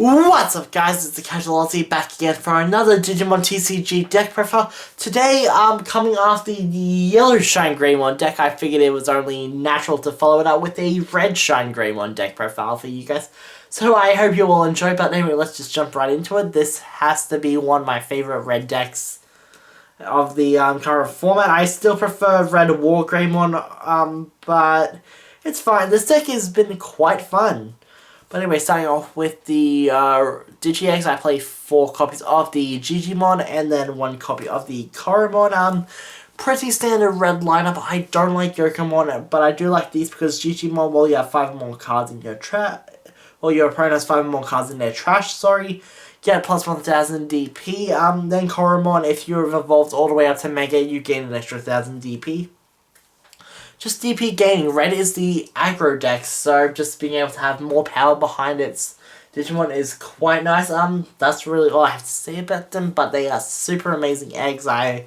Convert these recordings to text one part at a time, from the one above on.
What's up guys, it's the Casual Aussie back again for another Digimon TCG deck profile. Today I'm coming off the Yellow Shine Greymon deck. I figured it was only natural to follow it up with a Red Shine Greymon deck profile for you guys. So I hope you all enjoy, but anyway, let's just jump right into it. This has to be one of my favorite red decks of the current format. I still prefer Red War Greymon, but it's fine. This deck has been quite fun. But anyway, starting off with the DigiX, I play 4 copies of the Gigimon and then 1 copy of the Koromon. Pretty standard red lineup. I don't like Yokomon, but I do like these because Gigimon, well, you have 5 more cards in your your opponent has 5 more cards in their trash, sorry. Get plus 1000 DP. Then Koromon, if you've evolved all the way up to Mega, you gain an extra 1000 DP. Just DP gaining. Red is the aggro deck, so just being able to have more power behind its Digimon is quite nice. That's really all I have to say about them, but they are super amazing eggs. I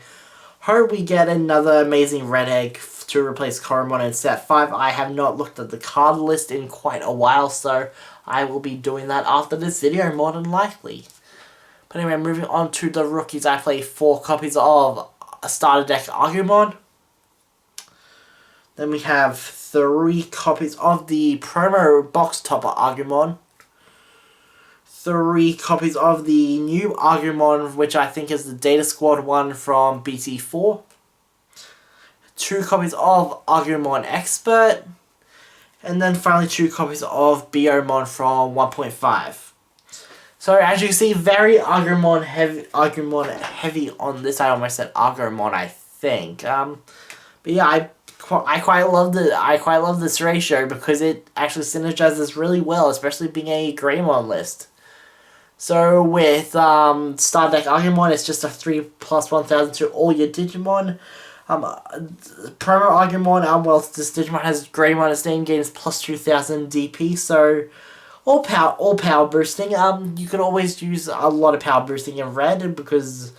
hope we get another amazing red egg to replace Koromon in set 5. I have not looked at the card list in quite a while, so I will be doing that after this video, more than likely. But anyway, moving on to the rookies, I play 4 copies of a starter deck Agumon. Then we have 3 copies of the promo box topper Agumon. 3 copies of the new Agumon, which I think is the Data Squad one from BT4. 2 copies of Agumon Expert. And then finally 2 copies of Biyomon from 1.5. So as you can see, very Agumon heavy on this. I almost said Agumon, I think. But yeah, I quite love this ratio because it actually synergizes really well, especially being a Greymon list. So with Star Deck Agumon, it's just a 3 plus 1000 to all your Digimon. Promo Agumon, well, this Digimon has Greymon, its name gains plus 2000 DP, so all power boosting. You can always use a lot of power boosting in red because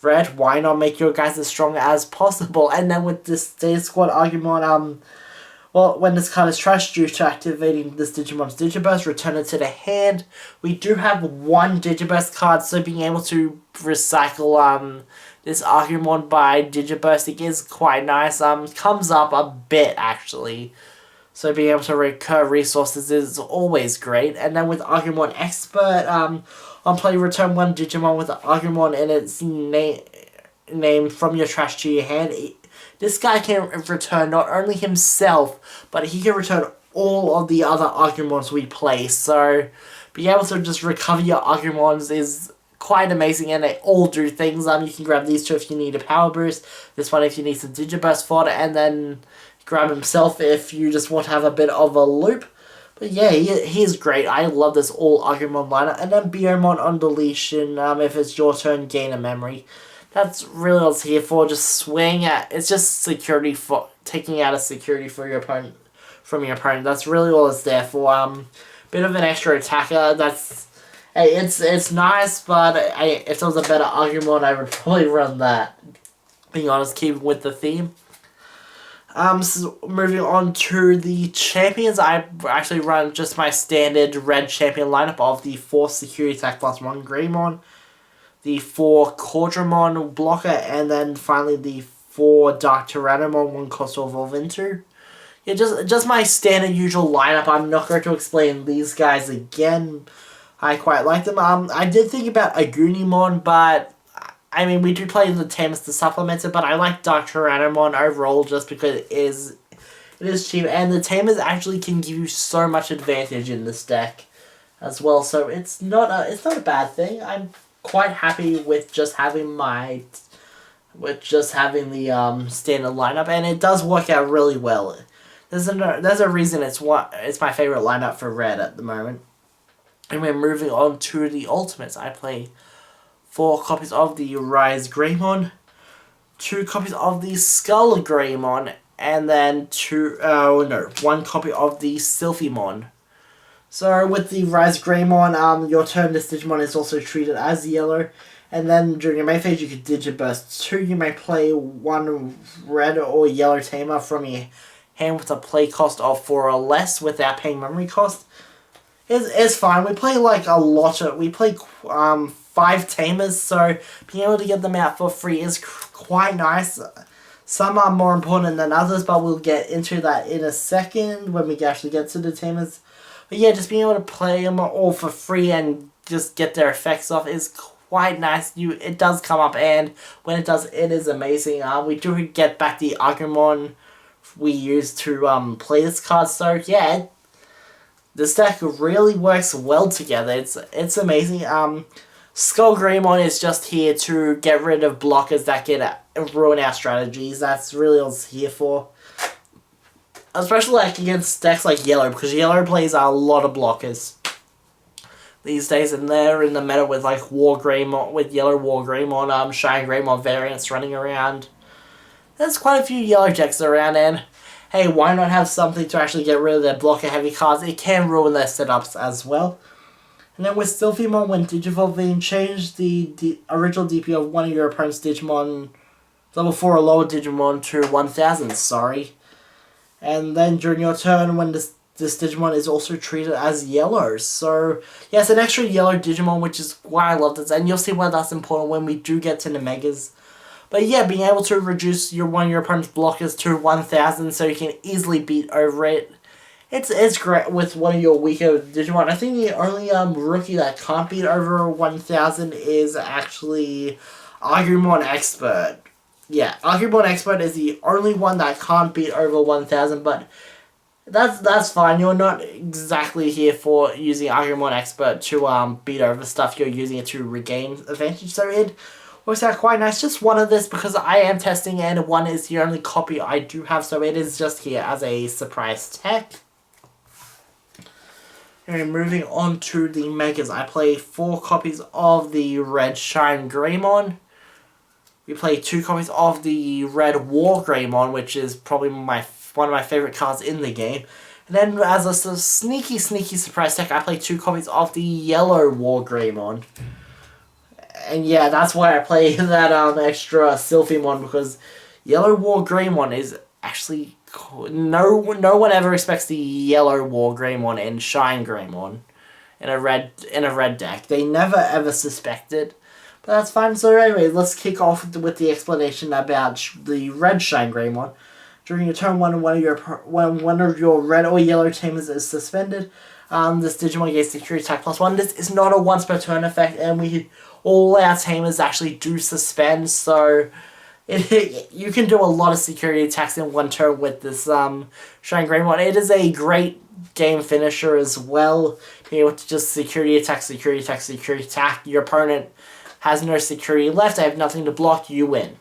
Red, why not make your guys as strong as possible? And then with this Data Squad Agumon, well, when this card is trashed due to activating this Digimon's Digiburst, return it to the hand. We do have 1 Digiburst card, so being able to recycle this Agumon by Digibursting is quite nice. Comes up a bit, actually. So being able to recur resources is always great. And then with Agumon Expert, on play, return 1 Digimon with Agumon in its name from your trash to your hand. This guy can return not only himself, but he can return all of the other Agumons we play. So being able to just recover your Agumons is quite amazing, and they all do things. You can grab these 2 if you need a power boost, this one if you need some Digiburst fodder, and then grab himself if you just want to have a bit of a loop. But yeah, he's great. I love this all Agumon lineup. And then Biyomon on deletion, if it's your turn, gain a memory. That's really what it's here for. Just swing at. It's just security for taking out a security for your opponent from your opponent. That's really all it's there for. Bit of an extra attacker. That's it's nice, but if there was a better Agumon, I would probably run that. Being honest, keeping with the theme. So moving on to the champions, I actually run just my standard red champion lineup of the 4 security attack plus 1 Greymon, the 4 Quadramon blocker, and then finally the 4 Dark Tyrannomon, 1 cost to evolve into. Yeah, just my standard usual lineup. I'm not going to explain these guys again. I quite like them. I did think about Agunimon, but I mean, we do play the Tamus to supplement it, but I like Dark Tyrannomon overall just because it is cheap, and the Tamus actually can give you so much advantage in this deck as well, so it's not a bad thing. I'm quite happy with just having the standard lineup, and it does work out really well. There's a reason it's my favorite lineup for red at the moment. And we're moving on to the ultimates. I play 4 copies of the Rise Greymon, 2 copies of the Skull Greymon, and then 1 copy of the Sylphimon. So with the Rise Greymon, your turn this Digimon is also treated as yellow, and then during your main phase you can Digiburst 2. You may play 1 red or yellow tamer from your hand with a play cost of 4 or less without paying memory cost. it's fine. We play like a lot of, we play 5 tamers, so being able to get them out for free is quite nice. Some are more important than others, but we'll get into that in a second when we actually get to the tamers. But yeah, just being able to play them all for free and just get their effects off is quite nice. It does come up, and when it does, it is amazing. We do get back the Agumon we used to play this card, so yeah, this deck really works well together. It's amazing. Skull Greymon is just here to get rid of blockers that get ruin our strategies. That's really all it's here for. Especially like against decks like Yellow, because Yellow plays a lot of blockers these days, and they're in the meta with like War Greymon, with Yellow War Greymon, Shine Greymon variants running around. There's quite a few Yellow decks around, and hey, why not have something to actually get rid of their blocker heavy cards? It can ruin their setups as well. And then with Sylphimon, when Digivolving, change the original DP of one of your opponent's Digimon, level 4 or lower Digimon, to 1000, sorry. And then during your turn, when this Digimon is also treated as yellow. So, yeah, it's an extra yellow Digimon, which is why I love this. And you'll see why that's important when we do get to the Megas. But yeah, being able to reduce one of your opponent's blockers to 1000 so you can easily beat over it. It's great with one of your weaker Digimon. I think the only rookie that can't beat over 1000 is actually Agumon Expert. Yeah, Agumon Expert is the only one that can't beat over 1000, but that's fine. You're not exactly here for using Agumon Expert to beat over stuff. You're using it to regain advantage, so it works out quite nice. Just one of this because I am testing, and one is the only copy I do have, so it is just here as a surprise tech. And moving on to the Megas, I play 4 copies of the Red Shine Greymon. We play 2 copies of the Red War Greymon, which is probably one of my favorite cards in the game. And then as a sort of sneaky surprise tech, I play 2 copies of the Yellow War Greymon. And yeah, that's why I play that extra Sylphimon, because Yellow War Greymon is actually... No one ever expects the Yellow War Greymon and Shine Greymon in a red deck. They never ever suspect it. But that's fine. So anyway, let's kick off with the explanation about the Red Shine Greymon. During your turn, when one of your red or yellow tamers is suspended, this Digimon gains security attack +1. This is not a once per turn effect, and all our tamers actually do suspend, so you can do a lot of security attacks in one turn with this Shine Greymon. It is a great game finisher as well. Being able to just security attack. Your opponent has no security left. They have nothing to block. You win.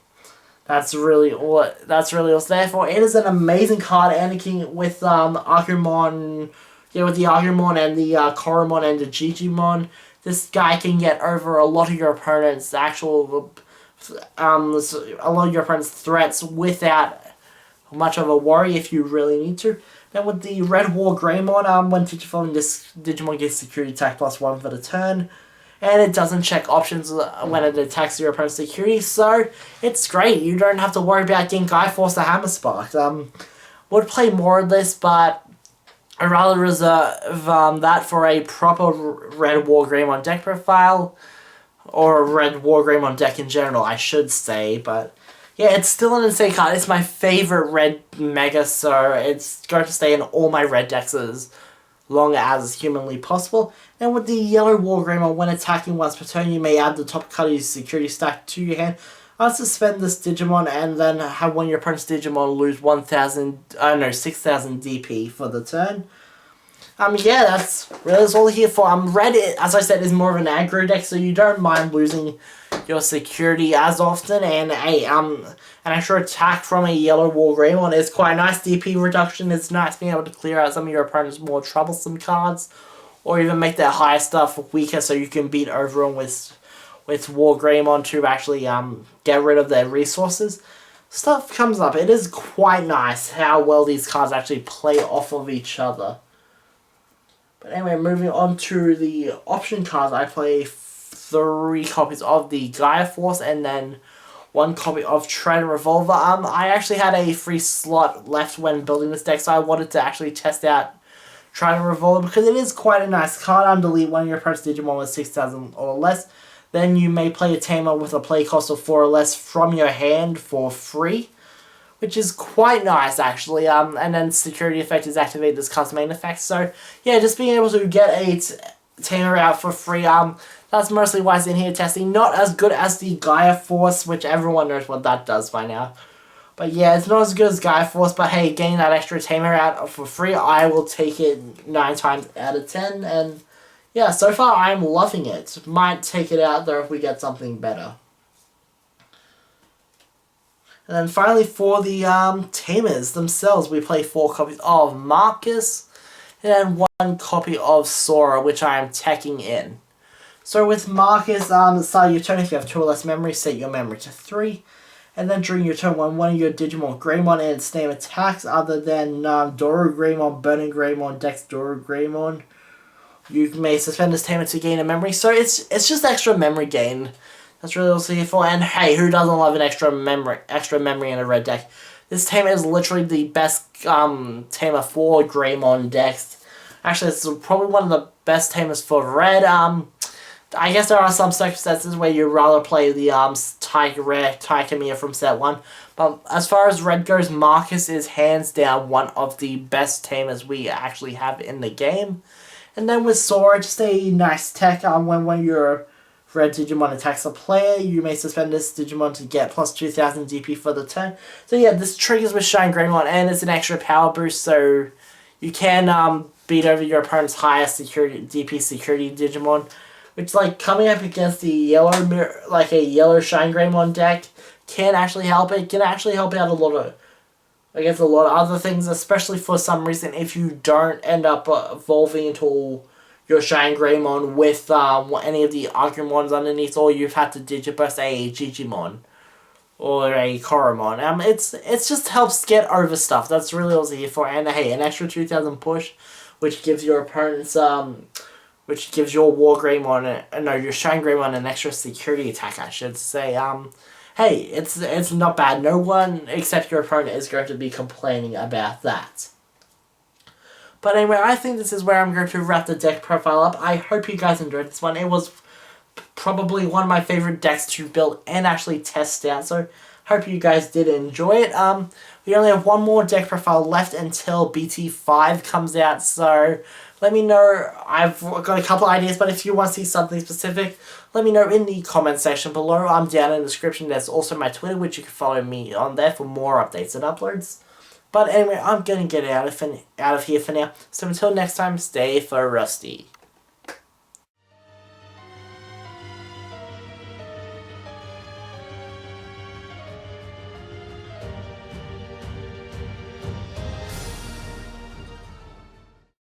That's really all it's there for. It is an amazing card, ending with Agumon, with the Agumon and the Koromon and the Jijimon. This guy can get over a lot of your opponent's a lot of your opponent's threats without much of a worry if you really need to. Then with the Red War Greymon, when Digivolving, this Digimon gets security attack +1 for the turn. And it doesn't check options when it attacks your opponent's security, so it's great. You don't have to worry about getting Guy Force or Hammer Sparked. Would play more of this, but I'd rather reserve that for a proper Red War Greymon deck profile, or a Red War Greymon deck in general, I should say. But yeah, it's still an insane card. It's my favorite red Mega, so it's going to stay in all my red decks as long as humanly possible. And with the Yellow War Greymon, when attacking once per turn, you may add the top card of your security stack to your hand. Unsuspend this Digimon, and then have one of your opponent's Digimon lose 6,000 DP for the turn. Yeah, that's all here for. Red, as I said, is more of an aggro deck, so you don't mind losing your security as often. And an extra attack from a Yellow War Greymon is quite nice. DP reduction is nice, being able to clear out some of your opponent's more troublesome cards, or even make their higher stuff weaker so you can beat over them with War Greymon to actually get rid of their resources. Stuff comes up. It is quite nice how well these cards actually play off of each other. But anyway, moving on to the option cards, I play 3 copies of the Gaia Force and then 1 copy of Trident Revolver. I actually had a free slot left when building this deck, so I wanted to actually test out try to revolve, because it is quite a nice card. Delete one of your opponent's Digimon with 6,000 or less. Then you may play a tamer with a play cost of 4 or less from your hand for free, which is quite nice, actually. And then security effect is activated as card's main effect. So yeah, just being able to get a tamer out for free. That's mostly why it's in here testing. Not as good as the Gaia Force, which everyone knows what that does by now. But yeah, it's not as good as Gaia Force, but hey, getting that extra tamer out for free, I will take it 9 times out of 10, and yeah, so far I'm loving it. Might take it out though if we get something better. And then finally for the tamers themselves, we play 4 copies of Marcus, and then 1 copy of Sora, which I am teching in. So with Marcus, at the start of your turn, if you have 2 or less memory, set your memory to 3. And then during your turn, when one of your Digimon Greymon and its name attacks other than Doru Greymon, Burning Greymon, Dex Doru Greymon, you may suspend this tamer to gain a memory. So it's just extra memory gain. That's really what it's here for. And hey, who doesn't love an extra memory in a red deck? This tamer is literally the best tamer for Greymon decks. Actually, it's probably one of the best tamers for red. I guess there are some circumstances where you'd rather play the rare Taikamiya from set 1. But as far as red goes, Marcus is hands down one of the best tamers we actually have in the game. And then with Sora, just a nice tech. When one of your red Digimon attacks a player, you may suspend this Digimon to get plus 2,000 DP for the turn. So yeah, this triggers with Shine Greymon, and it's an extra power boost, so you can beat over your opponent's highest DP security Digimon. Which, like, coming up against the yellow a yellow Shine Greymon deck can actually help. It can actually help out against a lot of other things, especially for some reason if you don't end up evolving into your Shine Greymon with any of the Agumons underneath, or you've had to Digiburst a Jijimon or a Koromon. It's just helps get over stuff. That's really what it's here for. And hey, an extra 2,000 push, which gives your opponents which gives your War Greymon, your Shine Greymon an extra security attack, I should say. Hey, it's not bad. No one except your opponent is going to be complaining about that. But anyway, I think this is where I'm going to wrap the deck profile up. I hope you guys enjoyed this one. It was probably one of my favorite decks to build and actually test out, so hope you guys did enjoy it. We only have one more deck profile left until BT5 comes out, so let me know. I've got a couple ideas, but if you want to see something specific, let me know in the comment section below. I'm down in the description. There's also my Twitter, which you can follow me on there for more updates and uploads. But anyway, I'm going to get out of here for now. So until next time, stay for Rusty.